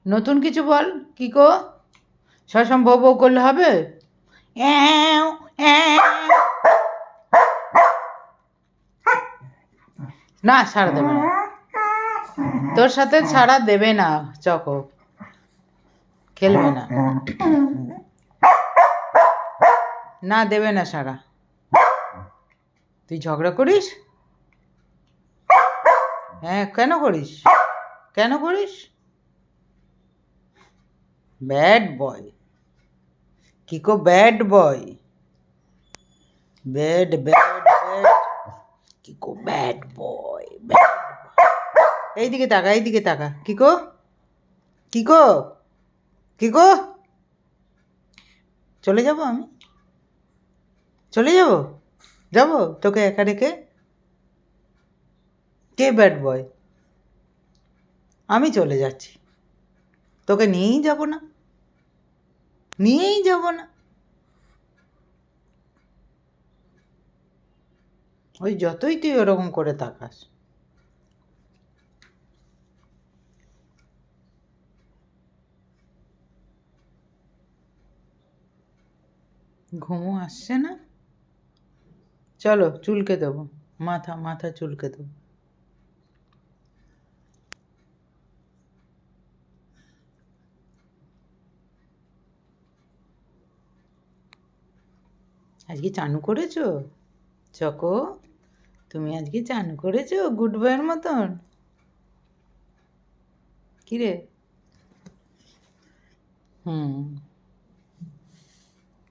নতুন কিছু বল। কি গো, সবসময় বউ বউ করলে হবে? অ্যাও, অ্যাও। না, সাড়া দেবে না, তোর সাথে সাড়া দেবে না। চকো খেলবে না, না দেবে না সাড়া। তুই ঝগড়া করিস? হ্যাঁ, কেন করিস? কেন করিস? Bad boy. Kiko bad boy. Bad bad bad. Kiko bad boy, bad. এইদিকে তাকা, এইদিকে তাকা। Kiko, Kiko, Kiko. চলে যাব আমি? চলে যাব? যাব তোকে একা রেখে? কে ব্যাড বয়? আমি চলে যাচ্ছি, তোকে নিয়েই যাব না, নিয়েই যাব না। ওই যতই তুই ওরকম করে তাকাস। ঘুমো আসছে না? চলো চুলকে দেবো, মাথা মাথা চুলকে দেবো। আজকে চানু করেছো? চকো, তুমি আজকে চানু করেছো গুড বয়ের মতন? কিরে? হুম।